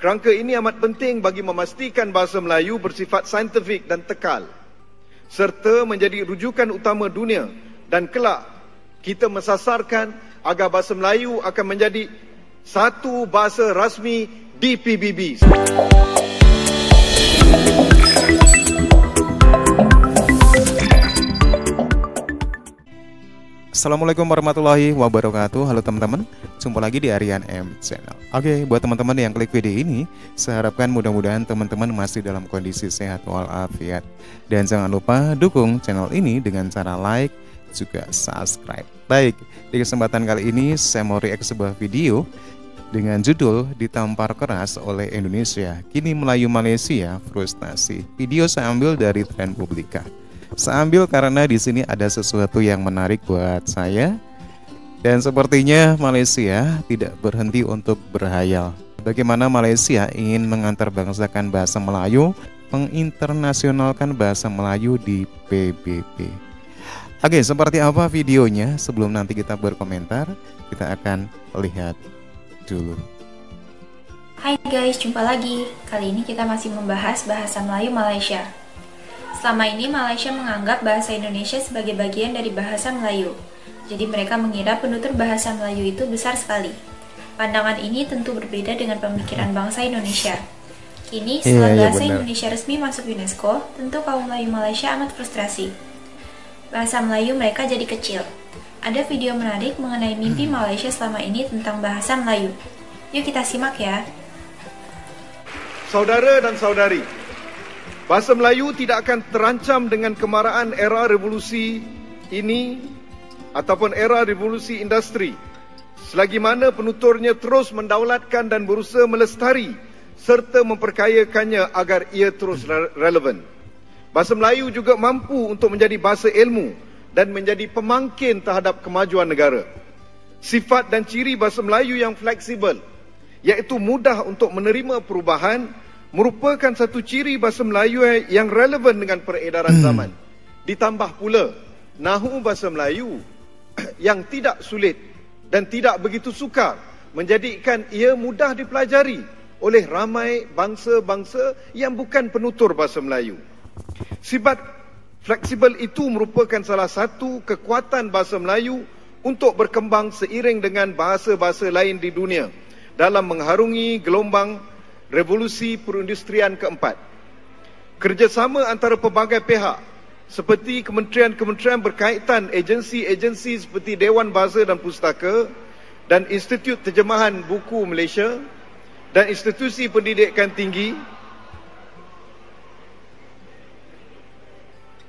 Kerangka ini amat penting bagi memastikan bahasa Melayu bersifat saintifik dan tekal, serta menjadi rujukan utama dunia, dan kelak kita mensasarkan agar bahasa Melayu akan menjadi satu bahasa rasmi di PBB. Assalamualaikum warahmatullahi wabarakatuh. Halo teman-teman, jumpa lagi di Aryan M Channel. Oke, buat teman-teman yang klik video ini, saya harapkan mudah-mudahan teman-teman masih dalam kondisi sehat walafiat. Dan jangan lupa dukung channel ini dengan cara like, juga subscribe. Baik, di kesempatan kali ini saya mau react sebuah video dengan judul Ditampar Keras oleh Indonesia, Kini Melayu Malaysia Frustasi. Video saya ambil dari Trendpublica. Saya ambil karena di sini ada sesuatu yang menarik buat saya, dan sepertinya Malaysia tidak berhenti untuk berhayal. Bagaimana Malaysia ingin mengantarbangsahkan bahasa Melayu, menginternasionalkan bahasa Melayu di PBB. Oke, seperti apa videonya? Sebelum nanti kita berkomentar, kita akan lihat dulu. Hai guys, jumpa lagi. Kali ini kita masih membahas bahasa Melayu Malaysia. Selama ini Malaysia menganggap bahasa Indonesia sebagai bagian dari bahasa Melayu. Jadi mereka mengira penutur bahasa Melayu itu besar sekali. Pandangan ini tentu berbeda dengan pemikiran bangsa Indonesia. Kini setelah bahasa Indonesia resmi masuk UNESCO, tentu kaum Melayu Malaysia amat frustrasi. Bahasa Melayu mereka jadi kecil. Ada video menarik mengenai mimpi Malaysia selama ini tentang bahasa Melayu. Yuk kita simak ya. Saudara dan saudari, bahasa Melayu tidak akan terancam dengan kemarahan era revolusi ini ataupun era revolusi industri, selagi mana penuturnya terus mendaulatkan dan berusaha melestari serta memperkayakannya agar ia terus relevan. Bahasa Melayu juga mampu untuk menjadi bahasa ilmu dan menjadi pemangkin terhadap kemajuan negara. Sifat dan ciri bahasa Melayu yang fleksibel, iaitu mudah untuk menerima perubahan, merupakan satu ciri bahasa Melayu yang relevan dengan peredaran zaman. Ditambah pula, nahu bahasa Melayu yang tidak sulit dan tidak begitu sukar menjadikan ia mudah dipelajari oleh ramai bangsa-bangsa yang bukan penutur bahasa Melayu. Sifat fleksibel itu merupakan salah satu kekuatan bahasa Melayu untuk berkembang seiring dengan bahasa-bahasa lain di dunia dalam mengharungi gelombang revolusi perindustrian keempat. Kerjasama antara pelbagai pihak seperti kementerian-kementerian berkaitan, agensi-agensi seperti Dewan Bahasa dan Pustaka dan Institut Terjemahan Buku Malaysia dan institusi pendidikan tinggi.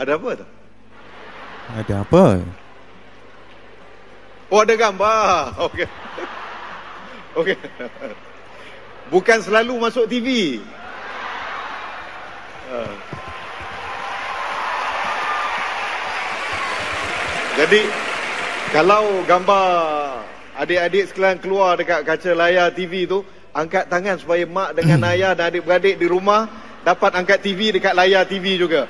Ada apa tu? Ada apa? Oh, ada gambar. Okey. Okey. Bukan selalu masuk TV. Jadi kalau gambar adik-adik sekalian keluar dekat kaca layar TV tu, angkat tangan supaya mak dengan ayah dan adik-beradik di rumah dapat angkat TV dekat layar TV juga.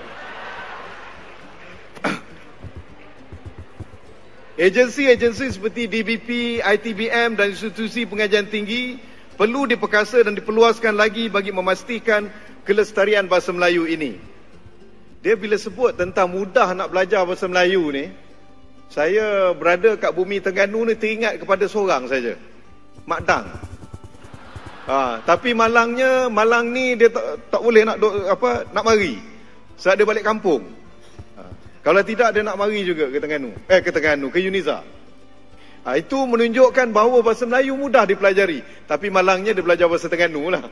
Agensi-agensi seperti DBP, ITBM dan institusi pengajian tinggi perlu diperkasa dan diperluaskan lagi bagi memastikan kelestarian bahasa Melayu ini. Dia bila sebut tentang mudah nak belajar bahasa Melayu ni, saya berada kat bumi Terengganu ni teringat kepada seorang saja, Mak Dang. Tapi Malang ni dia tak boleh nak mari. Sebab dia balik kampung. Kalau tidak dia nak mari juga ke Terengganu, ke Uniza. Itu menunjukkan bahawa bahasa Melayu mudah dipelajari. Tapi malangnya dia belajar bahasa Terengganu lah.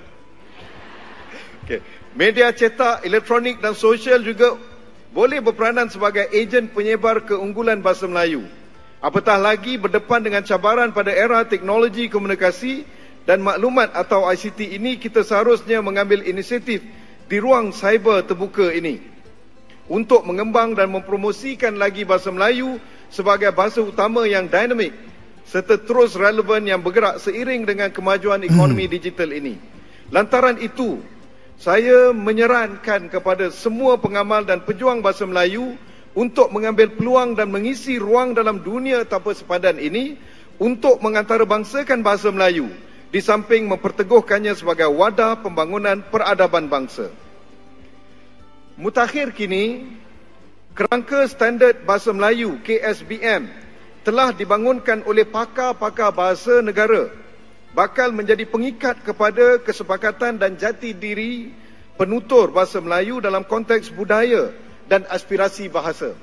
Okay. Media cetak, elektronik dan sosial juga boleh berperanan sebagai ejen penyebar keunggulan bahasa Melayu. Apatah lagi berdepan dengan cabaran pada era teknologi komunikasi dan maklumat atau ICT ini, kita seharusnya mengambil inisiatif di ruang cyber terbuka ini untuk mengembang dan mempromosikan lagi bahasa Melayu sebagai bahasa utama yang dinamik serta terus relevan yang bergerak seiring dengan kemajuan ekonomi digital ini. Lantaran itu, saya menyarankan kepada semua pengamal dan pejuang bahasa Melayu untuk mengambil peluang dan mengisi ruang dalam dunia tanpa sepadan ini untuk mengantarabangsakan bahasa Melayu di samping memperteguhkannya sebagai wadah pembangunan peradaban bangsa. Mutakhir kini, kerangka standard bahasa Melayu KSBM telah dibangunkan oleh pakar-pakar bahasa negara, bakal menjadi pengikat kepada kesepakatan dan jati diri penutur bahasa Melayu dalam konteks budaya dan aspirasi bahasa.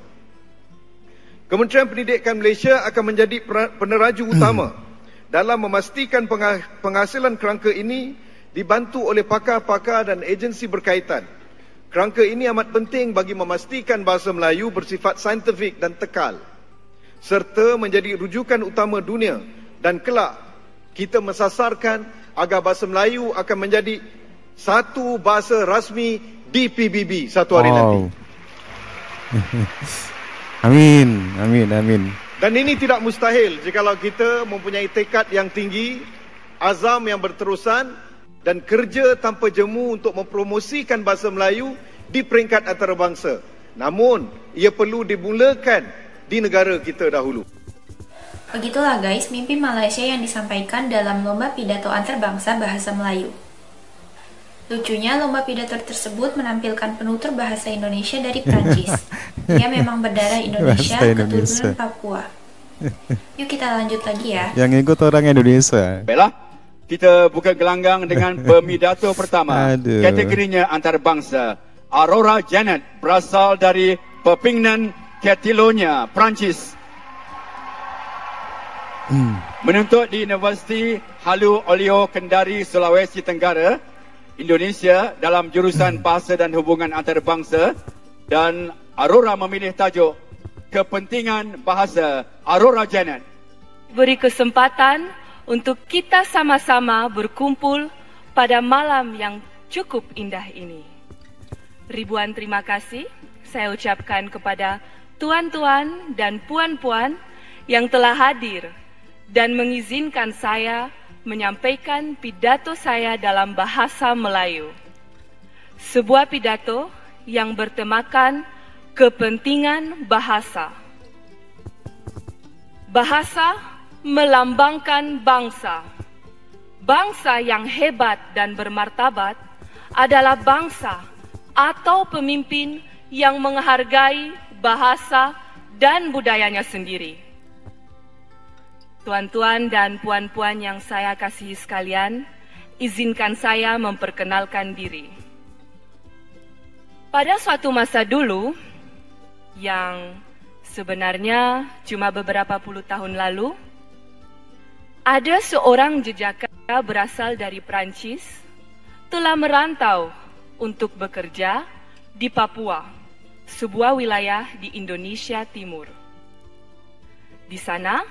Kementerian Pendidikan Malaysia akan menjadi peneraju utama dalam memastikan penghasilan kerangka ini dibantu oleh pakar-pakar dan agensi berkaitan. Kerangka ini amat penting bagi memastikan bahasa Melayu bersifat saintifik dan tekal, serta menjadi rujukan utama dunia, dan kelak kita mensasarkan agar bahasa Melayu akan menjadi satu bahasa rasmi di PBB satu hari nanti. Amin, amin, amin. Dan ini tidak mustahil jikalau kita mempunyai tekad yang tinggi, azam yang berterusan, dan kerja tanpa jemu untuk mempromosikan bahasa Melayu di peringkat antarabangsa. Namun, ia perlu dimulakan di negara kita dahulu. Begitulah guys, mimpi Malaysia yang disampaikan dalam lomba pidato antar-bangsa bahasa Melayu. Lucunya, lomba pidato tersebut menampilkan penutur bahasa Indonesia dari Prancis. Dia memang berdarah Indonesia, keturunan Papua. Yuk kita lanjut lagi ya. Yang ikut orang Indonesia. Baiklah, kita buka gelanggang dengan pemidato pertama. Aduh. Kategorinya antarabangsa. Aurora Janet berasal dari Perpignan, Catalonia, Perancis. Menuntut di Universiti Halu Olio Kendari, Sulawesi Tenggara, Indonesia dalam jurusan Bahasa dan Hubungan Antarabangsa, dan Aurora memilih tajuk Kepentingan Bahasa. Aurora Janet. Beri kesempatan untuk kita sama-sama berkumpul pada malam yang cukup indah ini. Ribuan terima kasih saya ucapkan kepada tuan-tuan dan puan-puan yang telah hadir dan mengizinkan saya menyampaikan pidato saya dalam bahasa Melayu. Sebuah pidato yang bertemakan kepentingan bahasa. Bahasa melambangkan bangsa. Bangsa yang hebat dan bermartabat adalah bangsa atau pemimpin yang menghargai bahasa dan budayanya sendiri. Tuan-tuan dan puan-puan yang saya kasihi sekalian, izinkan saya memperkenalkan diri. Pada suatu masa dulu, yang sebenarnya cuma beberapa puluh tahun lalu, ada seorang jejaka berasal dari Prancis telah merantau untuk bekerja di Papua, sebuah wilayah di Indonesia Timur. Di sana,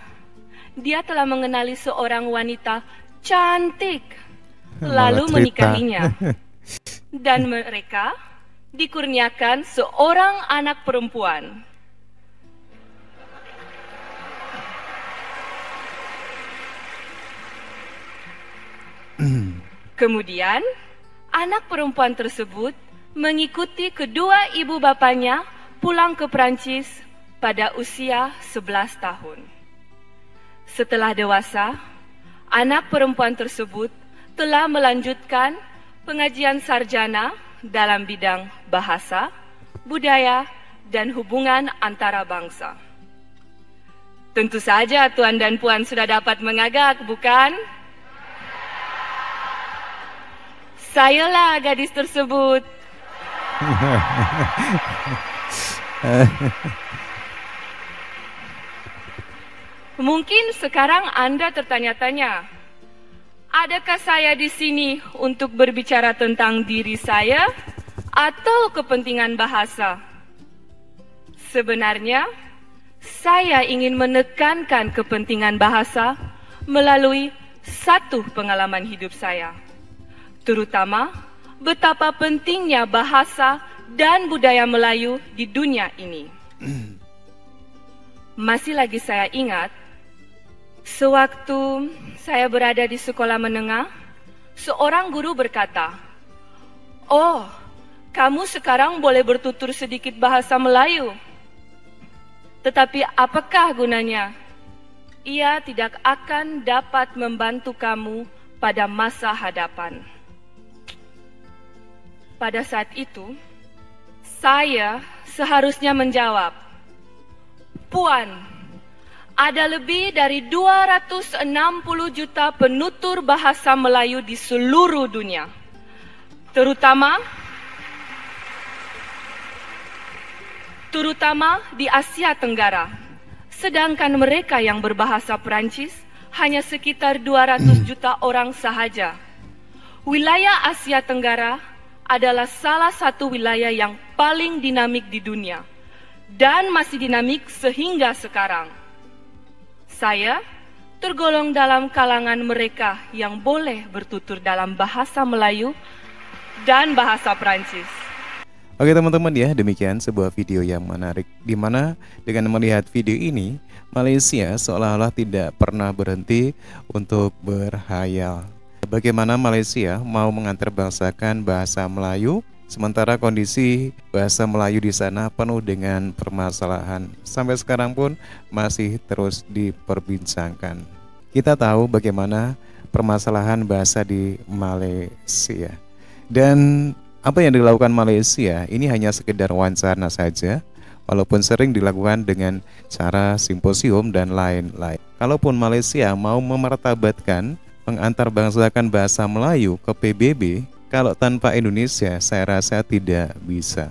dia telah mengenali seorang wanita cantik, lalu menikahinya. Dan mereka dikurniakan seorang anak perempuan. Kemudian, anak perempuan tersebut mengikuti kedua ibu bapanya pulang ke Prancis pada usia 11 tahun. Setelah dewasa, anak perempuan tersebut telah melanjutkan pengajian sarjana dalam bidang bahasa, budaya, dan hubungan antara bangsa. Tentu saja tuan dan puan sudah dapat mengagak, bukan? Sayalah gadis tersebut. Mungkin sekarang Anda tertanya-tanya, adakah saya di sini untuk berbicara tentang diri saya atau kepentingan bahasa? Sebenarnya, saya ingin menekankan kepentingan bahasa melalui satu pengalaman hidup saya, terutama betapa pentingnya bahasa dan budaya Melayu di dunia ini. Masih lagi saya ingat, sewaktu saya berada di sekolah menengah, seorang guru berkata, "Oh, kamu sekarang boleh bertutur sedikit bahasa Melayu. Tetapi apakah gunanya? Ia tidak akan dapat membantu kamu pada masa hadapan. Pada saat itu, saya seharusnya menjawab, "Puan, ada lebih dari 260 juta penutur bahasa Melayu di seluruh dunia, terutama di Asia Tenggara. Sedangkan mereka yang berbahasa Perancis hanya sekitar 200 juta orang sahaja. Wilayah Asia Tenggara adalah salah satu wilayah yang paling dinamik di dunia dan masih dinamik sehingga sekarang. Saya tergolong dalam kalangan mereka yang boleh bertutur dalam bahasa Melayu dan bahasa Perancis." Oke teman-teman ya, demikian sebuah video yang menarik di mana dengan melihat video ini Malaysia seolah-olah tidak pernah berhenti untuk berhayal. Bagaimana Malaysia mau mengantarbangsahkan bahasa Melayu sementara kondisi bahasa Melayu di sana penuh dengan permasalahan. Sampai sekarang pun masih terus diperbincangkan. Kita tahu bagaimana permasalahan bahasa di Malaysia. Dan apa yang dilakukan Malaysia ini hanya sekedar wacana saja, walaupun sering dilakukan dengan cara simposium dan lain-lain. Kalaupun Malaysia mau memartabatkan mengantarbangsahkan bahasa Melayu ke PBB, kalau tanpa Indonesia saya rasa tidak bisa.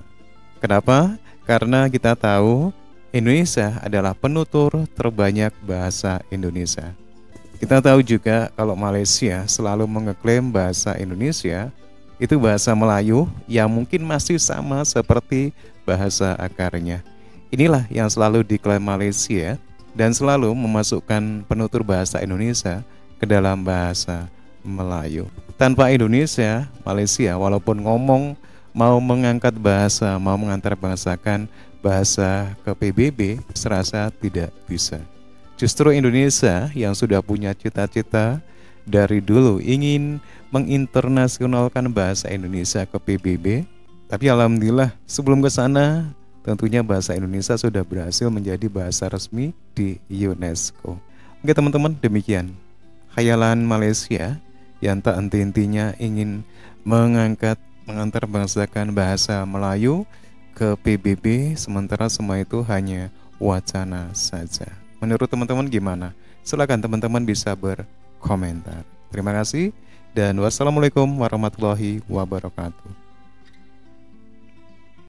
Kenapa? Karena kita tahu Indonesia adalah penutur terbanyak bahasa Indonesia. Kita tahu juga kalau Malaysia selalu mengeklaim bahasa Indonesia itu bahasa Melayu yang mungkin masih sama seperti bahasa akarnya. Inilah yang selalu diklaim Malaysia dan selalu memasukkan penutur bahasa Indonesia ke dalam bahasa Melayu. Tanpa Indonesia, Malaysia walaupun ngomong mau mengangkat bahasa, mau mengantarbangsahkan bahasa ke PBB, serasa tidak bisa. Justru Indonesia yang sudah punya cita-cita dari dulu ingin menginternasionalkan bahasa Indonesia ke PBB, tapi alhamdulillah sebelum ke sana tentunya bahasa Indonesia sudah berhasil menjadi bahasa resmi di UNESCO. Oke teman-teman, demikian khayalan Malaysia yang tak henti-hentinya ingin mengantarbangsahkan bahasa Melayu ke PBB, sementara semua itu hanya wacana saja. Menurut teman-teman gimana? Silakan teman-teman bisa berkomentar. Terima kasih dan wassalamualaikum warahmatullahi wabarakatuh.